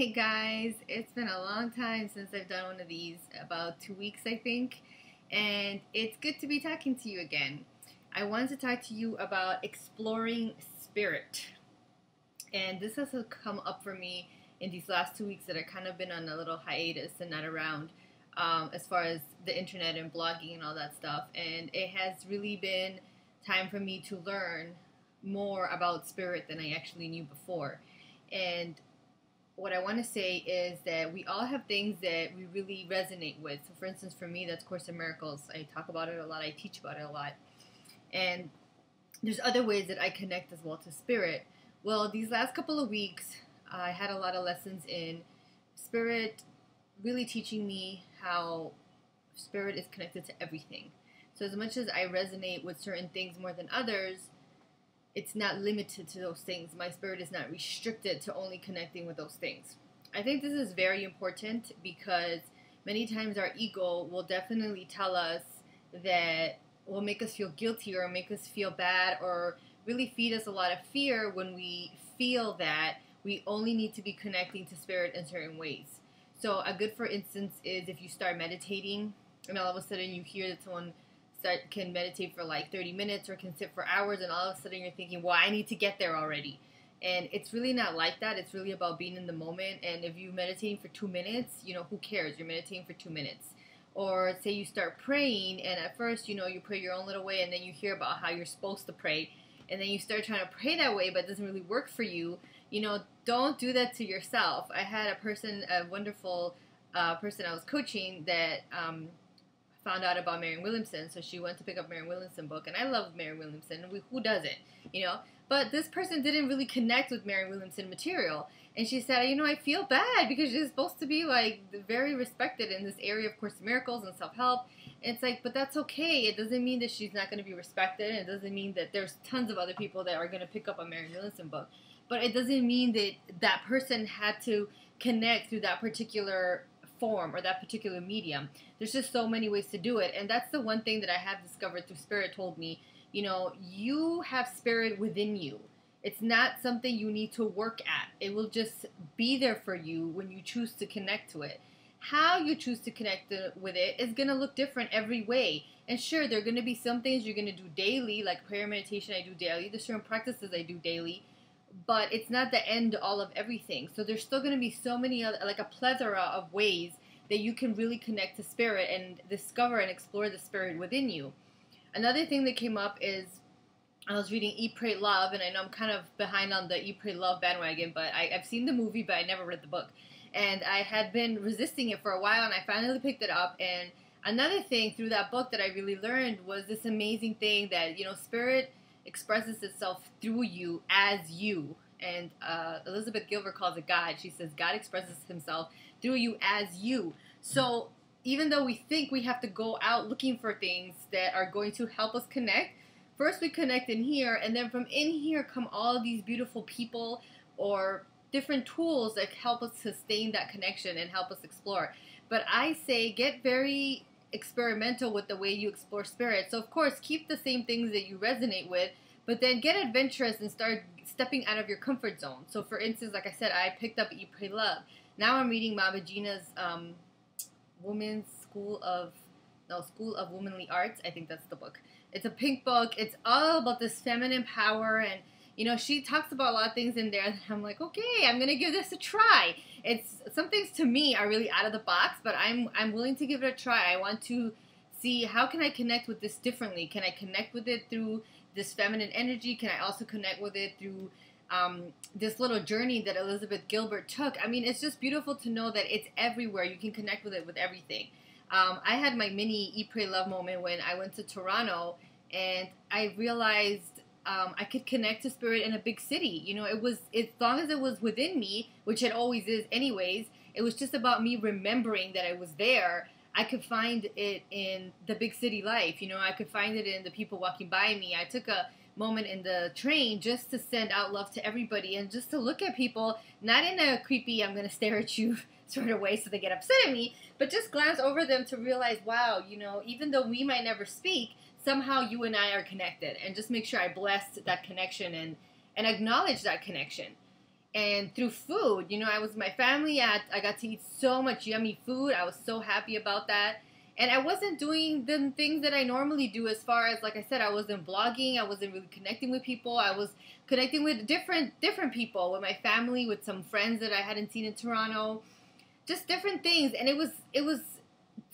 Hey guys, it's been a long time since I've done one of these, about 2 weeks I think, and it's good to be talking to you again. I wanted to talk to you about exploring spirit, and this has come up for me in these last 2 weeks that I've kind of been on a little hiatus and not around as far as the internet and blogging and all that stuff, and it has really been time for me to learn more about spirit than I actually knew before. And what I want to say is that we all have things that we really resonate with. So, for instance, for me, that's Course in Miracles. I talk about it a lot. I teach about it a lot. And there's other ways that I connect as well to spirit. Well, these last couple of weeks, I had a lot of lessons in spirit, really teaching me how spirit is connected to everything. So, as much as I resonate with certain things more than others, it's not limited to those things. My spirit is not restricted to only connecting with those things. I think this is very important because many times our ego will definitely tell us that will make us feel guilty or make us feel bad or really feed us a lot of fear when we feel that we only need to be connecting to spirit in certain ways. So a good for instance is if you start meditating and all of a sudden you hear that someone can meditate for like 30 minutes or can sit for hours, and all of a sudden you're thinking, well, I need to get there already. And it's really not like that. It's really about being in the moment. And if you're meditating for 2 minutes, who cares? You're meditating for 2 minutes. Or say you start praying, and at first, you pray your own little way, and then you hear about how you're supposed to pray, and then you start trying to pray that way, but it doesn't really work for you. Don't do that to yourself. I had a wonderful person I was coaching that found out about Marianne Williamson, so she went to pick up Marianne Williamson book, and I love Marianne Williamson. Who doesn't, But this person didn't really connect with Marianne Williamson material, and she said, I feel bad because she's supposed to be like very respected in this area of Course in Miracles and self-help. And it's like, but that's okay. It doesn't mean that she's not going to be respected, and it doesn't mean that there's tons of other people that are going to pick up a Marianne Williamson book. But it doesn't mean that that person had to connect through that particular form or that particular medium. There's just so many ways to do it, and that's the one thing that I have discovered through Spirit told me. You have spirit within you. It's not something you need to work at. It will just be there for you when you choose to connect to it. How you choose to connect with it is going to look different every way. And sure, there are going to be some things you're going to do daily, like prayer and meditation I do daily. There's certain practices I do daily. But it's not the end all of everything. So there's still going to be so many other, like a plethora of ways that you can really connect to spirit and discover and explore the spirit within you. Another thing that came up is I was reading Eat, Pray, Love, and I know I'm kind of behind on the Eat, Pray, Love bandwagon, but I've seen the movie, but I never read the book. And I had been resisting it for a while, and I finally picked it up. And another thing through that book that I really learned was this amazing thing that, spirit expresses itself through you as you. And Elizabeth Gilbert calls it God. She says God expresses himself through you as you. So even though we think we have to go out looking for things that are going to help us connect, first we connect in here, and then from in here come all these beautiful people or different tools that help us sustain that connection and help us explore. But I say get very experimental with the way you explore spirit. So of course, keep the same things that you resonate with, but then get adventurous and start stepping out of your comfort zone. So for instance, like I said, I picked up Eat, Pray, Love. Now I'm reading Mama Gina's School of Womanly Arts. I think that's the book. It's a pink book. It's all about this feminine power, and she talks about a lot of things in there. And I'm like, okay, I'm gonna give this a try. Some things to me are really out of the box, but I'm willing to give it a try. I want to see how can I connect with this differently. Can I connect with it through this feminine energy? Can I also connect with it through this little journey that Elizabeth Gilbert took? I mean, it's just beautiful to know that it's everywhere. You can connect with it with everything. I had my mini Eat, Pray, Love moment when I went to Toronto, and I realized I could connect to spirit in a big city. It was, as long as it was within me, which it always is anyways, it was just about me remembering that I was there. I could find it in the big city life. I could find it in the people walking by me. I took a moment in the train just to send out love to everybody and just to look at people, not in a creepy, I'm going to stare at you sort of way so they get upset at me, but just glance over them to realize, wow, even though we might never speak, somehow you and I are connected, and just make sure I bless that connection and acknowledge that connection. And through food, you know, I was with my family. I got to eat so much yummy food. I was so happy about that. And I wasn't doing the things that I normally do as far as, like I said, I wasn't blogging. I wasn't really connecting with people. I was connecting with different people, with my family, with some friends that I hadn't seen in Toronto, just different things. And it was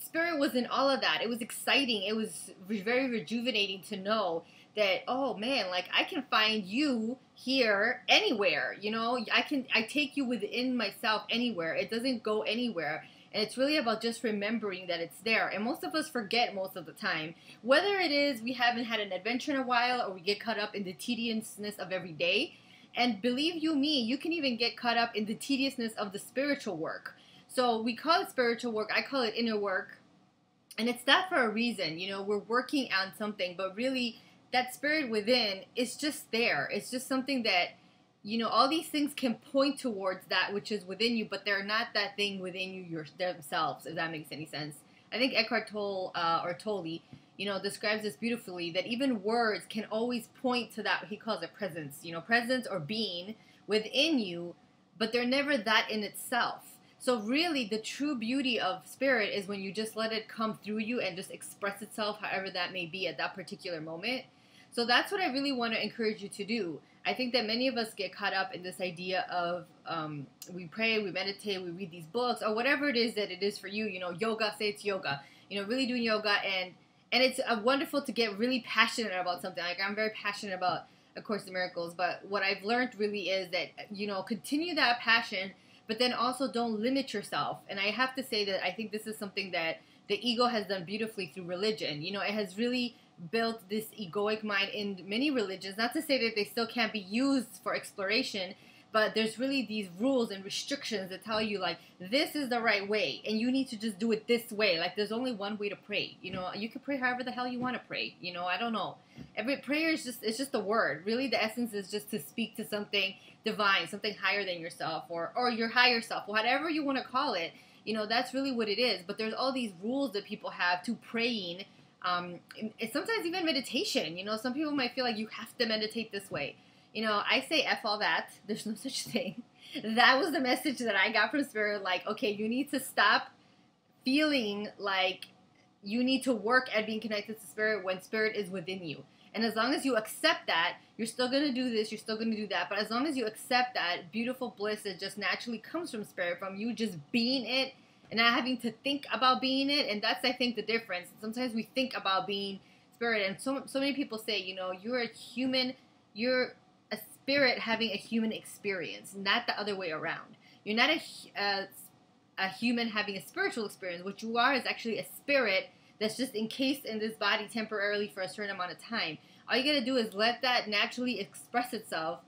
Spirit was in all of that. It was exciting. It was very rejuvenating to know that, oh man, like I can find you here anywhere. You know, I take you within myself anywhere. It doesn't go anywhere. And it's really about just remembering that it's there. And most of us forget most of the time. Whether it is we haven't had an adventure in a while, or we get caught up in the tediousness of every day. And believe you me, you can even get caught up in the tediousness of the spiritual work. So we call it spiritual work. I call it inner work. And it's that for a reason. You know, we're working on something, but really that spirit within is just there. It's just something that, you know, all these things can point towards that which is within you, but they're not that thing within you themselves, if that makes any sense. I think Eckhart Tolle, you know, describes this beautifully, that even words can always point to that, he calls it presence, you know, presence or being within you, but they're never that in itself. So really, the true beauty of spirit is when you just let it come through you and just express itself however that may be at that particular moment. So that's what I really want to encourage you to do. I think that many of us get caught up in this idea of we pray, we meditate, we read these books, or whatever it is that it is for you. You know, yoga, say it's yoga. You know, really doing yoga, and it's wonderful to get really passionate about something. Like I'm very passionate about A Course in Miracles, but what I've learned really is that, you know, continue that passion, but then also don't limit yourself. And I have to say that I think this is something that the ego has done beautifully through religion. You know, it has really built this egoic mind in many religions. Not to say that they still can't be used for exploration, but there's really these rules and restrictions that tell you, like, this is the right way, and you need to just do it this way. Like, there's only one way to pray. You know, you can pray however the hell you want to pray. You know, I don't know. Every prayer is just, it's just a word. Really, the essence is just to speak to something divine, something higher than yourself, or your higher self, whatever you want to call it. You know, that's really what it is. But there's all these rules that people have to praying. Sometimes even meditation. You know, some people might feel like you have to meditate this way. You know, I say F all that. There's no such thing. That was the message that I got from Spirit. Like, okay, you need to stop feeling like you need to work at being connected to Spirit when Spirit is within you. And as long as you accept that, you're still going to do this, you're still going to do that. But as long as you accept that beautiful bliss that just naturally comes from Spirit, from you just being it and not having to think about being it. And that's, I think, the difference. Sometimes we think about being Spirit. And so many people say, you know, you're a human, you're a spirit having a human experience, not the other way around. You're not a human having a spiritual experience. What you are is actually a spirit that's just encased in this body temporarily for a certain amount of time. All you gotta do is let that naturally express itself,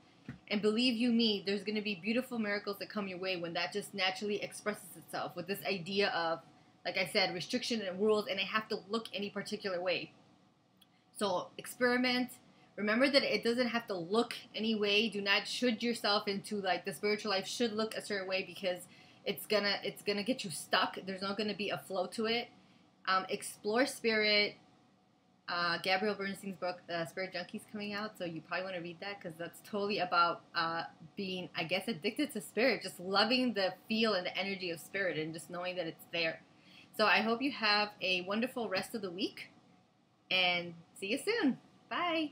and believe you me, there's gonna be beautiful miracles that come your way when that just naturally expresses itself with this idea of, like I said, restriction and rules, and they have to look any particular way. So experiment. Remember that it doesn't have to look any way. Do not should yourself into, like, the spiritual life should look a certain way, because it's gonna get you stuck. There's not gonna be a flow to it. Explore Spirit. Gabrielle Bernstein's book, Spirit Junkies, coming out, so you probably want to read that, because that's totally about being, I guess, addicted to Spirit, just loving the feel and the energy of Spirit, and just knowing that it's there. So I hope you have a wonderful rest of the week, and see you soon. Bye.